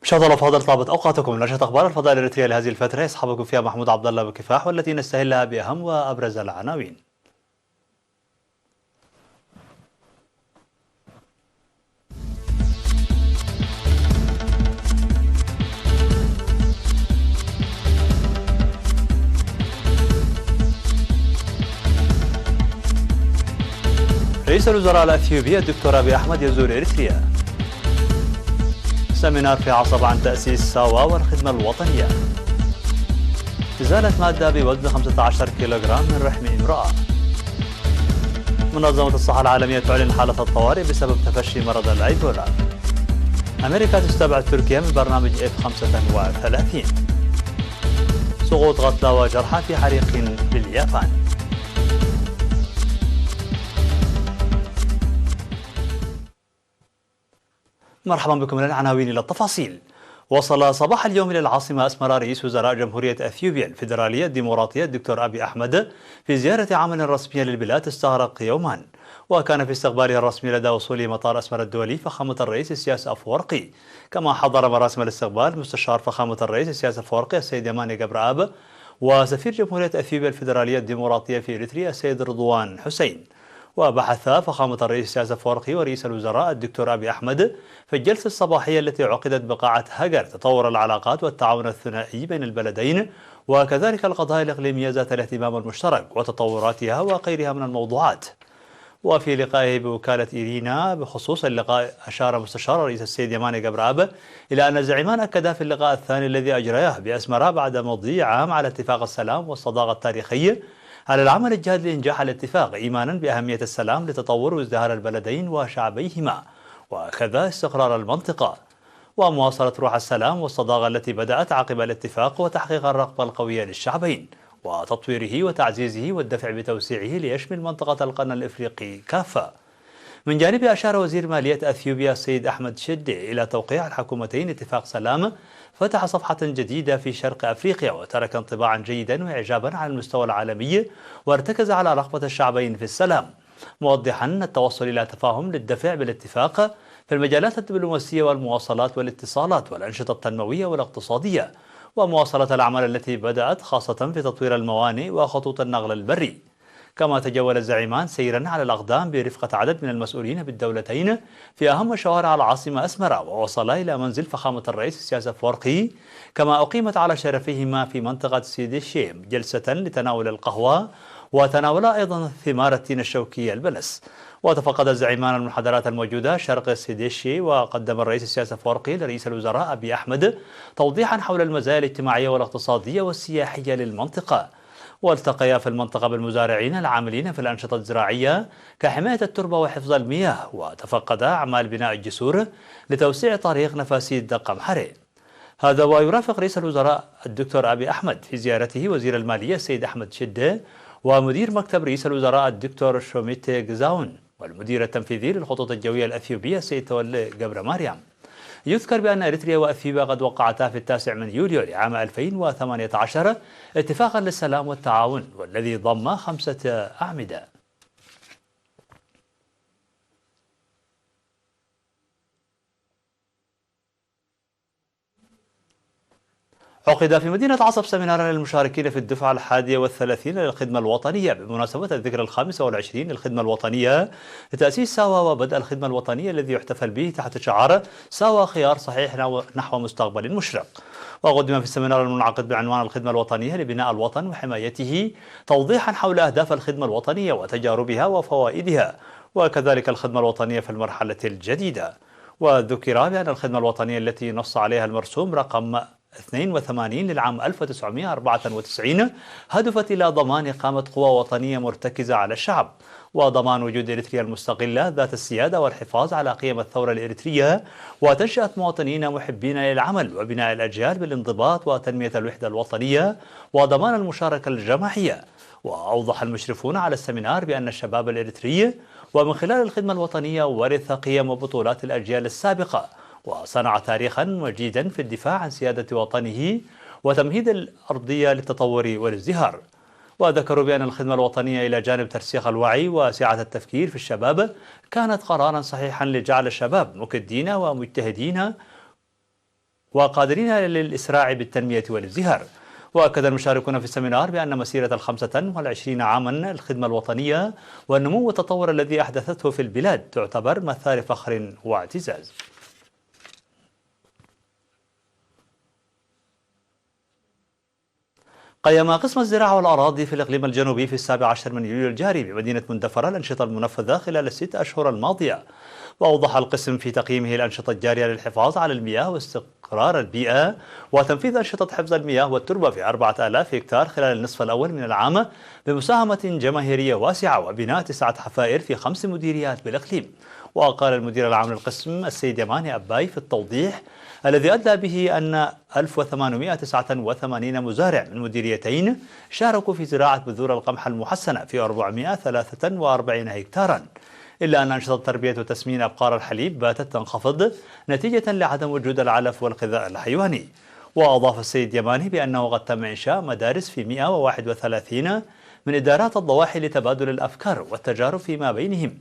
مشاهدينا الأفاضل، طابت أوقاتكم. نشرة أخبار الفضاء الإريترية لهذه الفترة يصحبكم فيها محمود عبد الله بكفاح، والتي نستهلها بأهم وأبرز العناوين. رئيس الوزراء الأثيوبي الدكتور أبي أحمد يزور إريتريا. سمينار في عصب عن تأسيس ساوا والخدمة الوطنية. إزالة مادة بوزن 15 كيلوغرام من رحم امرأة. منظمة الصحة العالمية تعلن حالة الطوارئ بسبب تفشي مرض الإيبولا. أمريكا تستبعد تركيا من برنامج F-35. سقوط قتلى وجرحى في حريق باليابان. مرحبا بكم من العناوين إلى التفاصيل. وصل صباح اليوم إلى العاصمة أسمرا رئيس وزراء جمهورية أثيوبيا الفيدرالية الديمقراطية الدكتور أبي أحمد في زيارة عمل رسمية للبلاد تستغرق يومان. وكان في استقباله الرسمي لدى وصوله مطار أسمرا الدولي فخامة الرئيس السياس أفورقي. كما حضر مراسم الاستقبال مستشار فخامة الرئيس السياس أفورقي السيد يماني جبرآب، وسفير جمهورية أثيوبيا الفيدرالية الديمقراطية في إريتريا السيد رضوان حسين. وبحث فخامة الرئيس السياس أفورقي ورئيس الوزراء الدكتور أبي أحمد في الجلسة الصباحية التي عقدت بقاعة هاجر تطور العلاقات والتعاون الثنائي بين البلدين، وكذلك القضايا الإقليمية ذات الاهتمام المشترك وتطوراتها وغيرها من الموضوعات. وفي لقائه بوكالة إيرينا بخصوص اللقاء، أشار مستشار رئيس السيد يماني جبرآب إلى أن الزعيمان أكدا في اللقاء الثاني الذي أجرياه بأسمرا بعد مضي عام على اتفاق السلام والصداقة التاريخي على العمل الجاد لإنجاح الاتفاق، إيمانا بأهمية السلام لتطور وازدهار البلدين وشعبيهما وكذا استقرار المنطقة، ومواصلة روح السلام والصداقة التي بدأت عقب الاتفاق، وتحقيق الرغبة القوية للشعبين وتطويره وتعزيزه والدفع بتوسيعه ليشمل منطقة القرن الإفريقي كافة. من جانبه أشار وزير مالية أثيوبيا السيد أحمد شدي إلى توقيع الحكومتين اتفاق سلام فتح صفحة جديدة في شرق أفريقيا وترك انطباعا جيدا وإعجابا على المستوى العالمي، وارتكز على رغبة الشعبين في السلام، موضحا التوصل إلى تفاهم للدفع بالاتفاق في المجالات الدبلوماسية والمواصلات والاتصالات والأنشطة التنموية والاقتصادية، ومواصلة الأعمال التي بدأت خاصة في تطوير الموانئ وخطوط النقل البري. كما تجول الزعيمان سيرا على الأقدام برفقة عدد من المسؤولين بالدولتين في أهم شوارع العاصمة أسمرا، ووصلا إلى منزل فخامة الرئيس السياس أفورقي. كما أقيمت على شرفهما في منطقة سيدي الشيم جلسة لتناول القهوة، وتناولا أيضا ثمار التين الشوكي البلس. وتفقد الزعيمان المحاضرات الموجودة شرق سيديشي، وقدم الرئيس السياس أفورقي لرئيس الوزراء أبي أحمد توضيحا حول المزايا الاجتماعية والاقتصادية والسياحية للمنطقة. والتقيا في المنطقة بالمزارعين العاملين في الأنشطة الزراعية كحماية التربة وحفظ المياه، وتفقدا أعمال بناء الجسور لتوسيع طريق نفاسي دقم حري. هذا ويرافق رئيس الوزراء الدكتور أبي أحمد في زيارته وزير المالية السيد أحمد شدة، ومدير مكتب رئيس الوزراء الدكتور شوميتي جزاون، والمدير التنفيذي للخطوط الجوية الأثيوبية السيد تولي جبر مريم. يذكر بأن إريتريا وأثيوبيا قد وقعتا في 9 يوليو لعام 2018 اتفاقا للسلام والتعاون، والذي ضم 5 أعمدة. عقد في مدينة عصب سمينار للمشاركين في الدفعة 31 للخدمة الوطنية بمناسبة الذكرى 25 للخدمة الوطنية لتأسيس ساوا وبدء الخدمة الوطنية، الذي يحتفل به تحت شعار ساوا خيار صحيح نحو مستقبل مشرق. وقدم في السمينار المنعقد بعنوان الخدمة الوطنية لبناء الوطن وحمايته توضيحا حول أهداف الخدمة الوطنية وتجاربها وفوائدها، وكذلك الخدمة الوطنية في المرحلة الجديدة. وذكر بأن الخدمة الوطنية التي نص عليها المرسوم رقم 82 للعام 1994 هدفت إلى ضمان إقامة قوى وطنية مرتكزة على الشعب، وضمان وجود إريتريا المستقلة ذات السيادة والحفاظ على قيم الثورة الإريترية، وتنشئة مواطنين محبين للعمل وبناء الأجيال بالانضباط وتنمية الوحدة الوطنية وضمان المشاركة الجماعية. وأوضح المشرفون على السمينار بأن الشباب الإريتري ومن خلال الخدمة الوطنية ورث قيم وبطولات الأجيال السابقة، وصنع تاريخا مجيدا في الدفاع عن سيادة وطنه وتمهيد الأرضية للتطور والازدهار. وذكروا بأن الخدمة الوطنية إلى جانب ترسيخ الوعي وسعة التفكير في الشباب كانت قرارا صحيحا لجعل الشباب مكدين ومجتهدين وقادرين للإسراع بالتنمية والازدهار. وأكد المشاركون في السمينار بأن مسيرة 25 عاما الخدمة الوطنية والنمو والتطور الذي أحدثته في البلاد تعتبر مثال فخر واعتزاز. قيم قسم الزراعة والأراضي في الإقليم الجنوبي في 17 من يوليو الجاري بمدينة مندفرة الأنشطة المنفذة خلال ال6 أشهر الماضية. وأوضح القسم في تقييمه الأنشطة الجارية للحفاظ على المياه واستقرار البيئة وتنفيذ أنشطة حفظ المياه والتربة في 4000 هكتار خلال النصف الأول من العام بمساهمة جماهيرية واسعة وبناء 9 حفائر في 5 مديريات بالإقليم. وقال المدير العام للقسم السيد يماني أباي في التوضيح الذي أدى به أن 1889 مزارع من مديريتين شاركوا في زراعة بذور القمح المحسنة في 443 هكتارا، إلا أن أنشطة تربية وتسمين أبقار الحليب باتت تنخفض نتيجة لعدم وجود العلف والغذاء الحيواني. وأضاف السيد يماني بأنه قد تم إنشاء مدارس في 131 من إدارات الضواحي لتبادل الأفكار والتجارب فيما بينهم.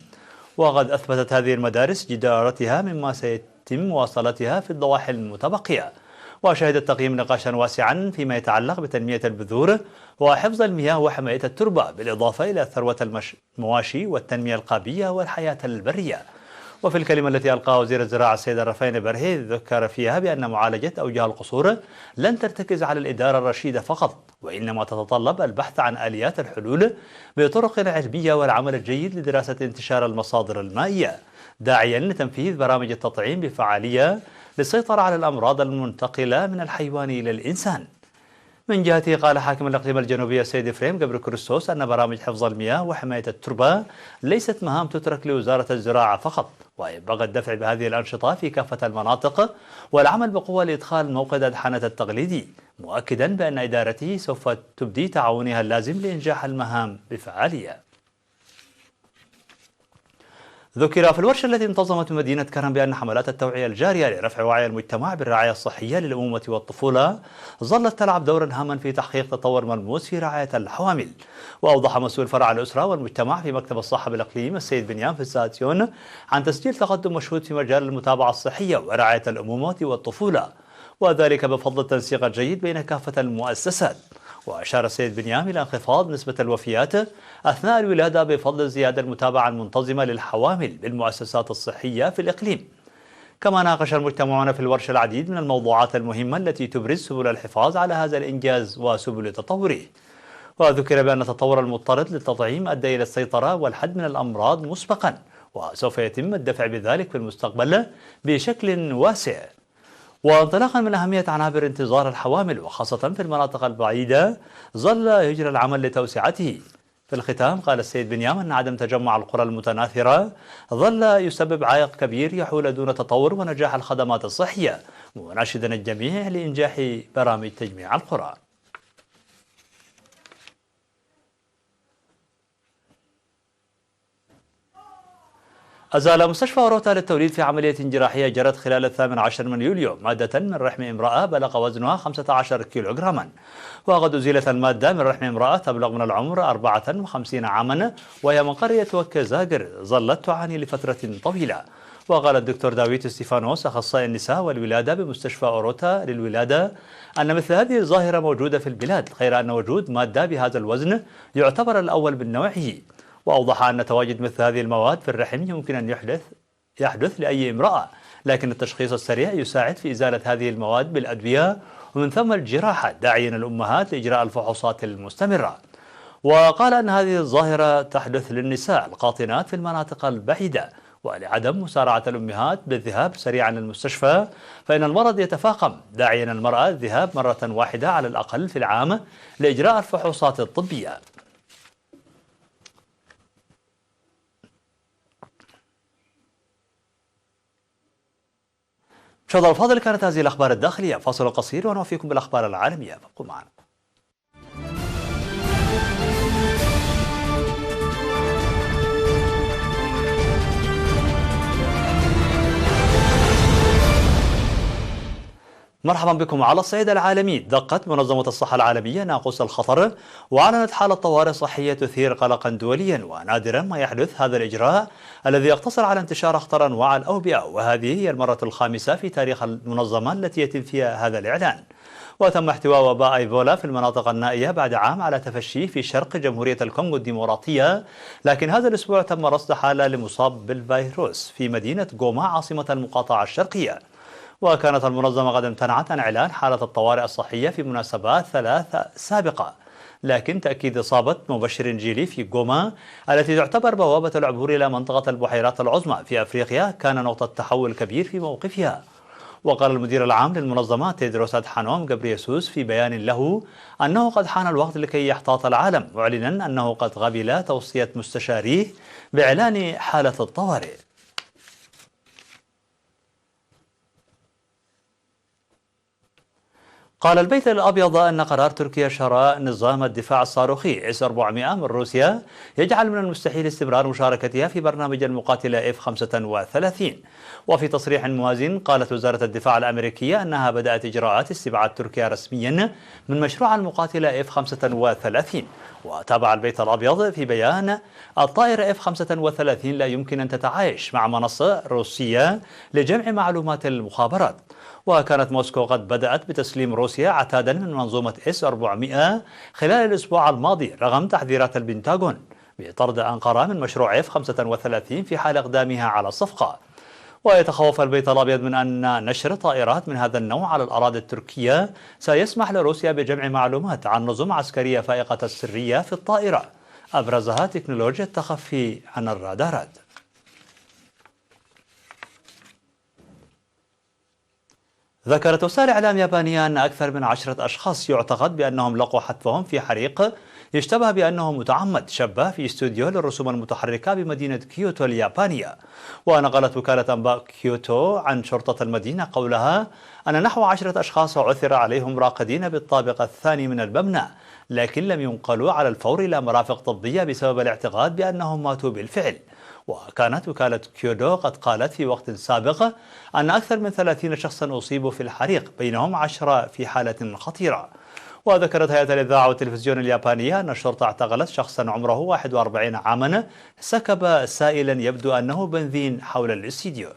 وقد أثبتت هذه المدارس جدارتها مما سيتم مواصلتها في الضواحي المتبقية. وشهد التقييم نقاشا واسعا فيما يتعلق بتنمية البذور وحفظ المياه وحماية التربة بالإضافة إلى ثروة المواشي والتنمية القابية والحياة البرية. وفي الكلمة التي ألقاها وزير الزراعة السيد الرفاين برهي ذكر فيها بأن معالجة أوجه القصور لن ترتكز على الإدارة الرشيدة فقط، وإنما تتطلب البحث عن آليات الحلول بطرق علمية والعمل الجيد لدراسة انتشار المصادر المائية، داعيا لتنفيذ برامج التطعيم بفعالية للسيطرة على الأمراض المنتقلة من الحيوان إلى الإنسان. من جهته قال حاكم الإقليم الجنوبي السيد فريم قبر كريستوس أن برامج حفظ المياه وحماية التربة ليست مهام تترك لوزارة الزراعة فقط، وينبغي الدفع بهذه الأنشطة في كافة المناطق والعمل بقوة لإدخال موقد الحنة التقليدي، مؤكدا بأن إدارته سوف تبدي تعاونها اللازم لإنجاح المهام بفعالية. ذكر في الورشة التي انتظمت مدينة كرم بأن حملات التوعية الجارية لرفع وعي المجتمع بالرعاية الصحية للأمومة والطفولة ظلت تلعب دورا هاما في تحقيق تطور ملموس في رعاية الحوامل. وأوضح مسؤول فرع الأسرة والمجتمع في مكتب الصحة بالإقليم السيد بنيام فساتيون عن تسجيل تقدم مشهود في مجال المتابعة الصحية ورعاية الأمومة والطفولة، وذلك بفضل التنسيق الجيد بين كافة المؤسسات. وأشار السيد بنيام إلى انخفاض نسبة الوفيات أثناء الولادة بفضل زيادة المتابعة المنتظمة للحوامل بالمؤسسات الصحية في الإقليم. كما ناقش المجتمعون في الورشة العديد من الموضوعات المهمة التي تبرز سبل الحفاظ على هذا الإنجاز وسبل تطوره. وذكر بأن التطور المضطرد للتطعيم أدى إلى السيطرة والحد من الأمراض مسبقا، وسوف يتم الدفع بذلك في المستقبل بشكل واسع. وانطلاقا من أهمية عنابر انتظار الحوامل وخاصة في المناطق البعيدة ظل يجري العمل لتوسعته. في الختام قال السيد بنيام أن عدم تجمع القرى المتناثرة ظل يسبب عائق كبير يحول دون تطور ونجاح الخدمات الصحية، مناشدا الجميع لإنجاح برامج تجميع القرى. أزال مستشفى أوروتا للتوليد في عملية جراحية جرت خلال 18 من يوليو مادة من رحم امرأة بلغ وزنها 15 كيلوغراما. وقد أزيلت المادة من رحم امرأة تبلغ من العمر 54 عاما وهي من قرية وكزاجر ظلت تعاني لفترة طويلة. وقال الدكتور داويد ستيفانوس أخصائي النساء والولادة بمستشفى أوروتا للولادة أن مثل هذه الظاهرة موجودة في البلاد، غير أن وجود مادة بهذا الوزن يعتبر الأول من نوعه. وأوضح أن تواجد مثل هذه المواد في الرحم يمكن أن يحدث لأي امرأة، لكن التشخيص السريع يساعد في إزالة هذه المواد بالأدوية ومن ثم الجراحة، داعيا الأمهات لإجراء الفحوصات المستمرة. وقال أن هذه الظاهرة تحدث للنساء القاطنات في المناطق البعيدة، ولعدم مسارعة الأمهات بالذهاب سريعا للمستشفى فإن المرض يتفاقم، داعيا المرأة الذهاب مرة واحدة على الأقل في العام لإجراء الفحوصات الطبية. مشاهدينا الفاضل، كانت هذه الأخبار الداخلية. فاصل قصير ونوفيكم بالأخبار العالمية، فابقوا معنا. مرحبا بكم. على الصعيد العالمي، دقت منظمة الصحة العالمية ناقوس الخطر وأعلنت حالة طوارئ صحية تثير قلقا دوليا، ونادرا ما يحدث هذا الإجراء الذي يقتصر على انتشار أخطر أنواع الأوبئة، وهذه هي المرة الخامسة في تاريخ المنظمة التي يتم فيها هذا الإعلان. وتم احتواء وباء إيبولا في المناطق النائية بعد عام على تفشيه في شرق جمهورية الكونغو الديمقراطية، لكن هذا الأسبوع تم رصد حالة لمصاب بالفيروس في مدينة غوما عاصمة المقاطعة الشرقية. وكانت المنظمة قد امتنعت عن إعلان حالة الطوارئ الصحية في مناسبات ثلاث سابقة، لكن تأكيد إصابة مبشر جيلي في غوما التي تعتبر بوابة العبور إلى منطقة البحيرات العظمى في أفريقيا كان نقطة تحول كبير في موقفها. وقال المدير العام للمنظمة تيدروس أدحانوم غابرييسوس في بيان له أنه قد حان الوقت لكي يحتاط العالم، معلنا أنه قد قبل توصية مستشاريه بإعلان حالة الطوارئ. قال البيت الأبيض أن قرار تركيا شراء نظام الدفاع الصاروخي S-400 من روسيا يجعل من المستحيل استمرار مشاركتها في برنامج المقاتلة F-35. وفي تصريح موازن قالت وزارة الدفاع الأمريكية أنها بدأت إجراءات استبعاد تركيا رسميا من مشروع المقاتلة F-35. وتابع البيت الأبيض في بيان: الطائرة F-35 لا يمكن أن تتعايش مع منصة روسية لجمع معلومات المخابرات. وكانت موسكو قد بدأت بتسليم روسيا عتادا من منظومة S-400 خلال الأسبوع الماضي رغم تحذيرات البنتاغون بطرد أنقرة من مشروع F-35 في حال إقدامها على الصفقة. ويتخوف البيت الأبيض من أن نشر طائرات من هذا النوع على الأراضي التركية سيسمح لروسيا بجمع معلومات عن نظم عسكرية فائقة السرية في الطائرة، أبرزها تكنولوجيا التخفي عن الرادارات. ذكرت وسائل إعلام يابانية أن أكثر من 10 أشخاص يعتقد بأنهم لقوا حتفهم في حريق يشتبه بأنه متعمد شبه في استوديو للرسوم المتحركة بمدينة كيوتو اليابانية. ونقلت وكالة أنباء كيوتو عن شرطة المدينة قولها أن نحو 10 أشخاص عثر عليهم راقدين بالطابق الثاني من المبنى، لكن لم ينقلوا على الفور إلى مرافق طبية بسبب الاعتقاد بأنهم ماتوا بالفعل. وكانت وكالة كيودو قد قالت في وقت سابق أن أكثر من 30 شخصا أصيبوا في الحريق، بينهم 10 في حالة خطيرة. وذكرت هيئة الإذاعة والتلفزيون اليابانية أن الشرطة اعتقلت شخصا عمره 41 عاما سكب سائلا يبدو أنه بنزين حول الاستديو.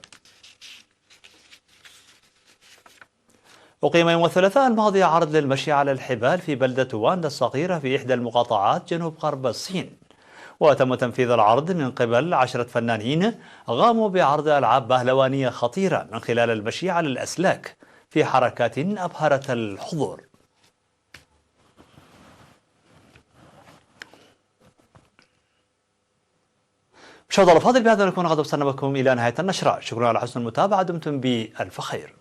أقيم يوم الثلاثاء الماضي عرض للمشي على الحبال في بلدة واندا الصغيرة في إحدى المقاطعات جنوب غرب الصين. وتم تنفيذ العرض من قبل 10 فنانين قاموا بعرض ألعاب بهلوانية خطيرة من خلال المشي على الأسلاك في حركات أبهرت الحضور. مشاهدينا الأفاضل، بهذا نكون قد وصلنا بكم إلى نهاية النشرة. شكرا على حسن المتابعة، دمتم بألف خير.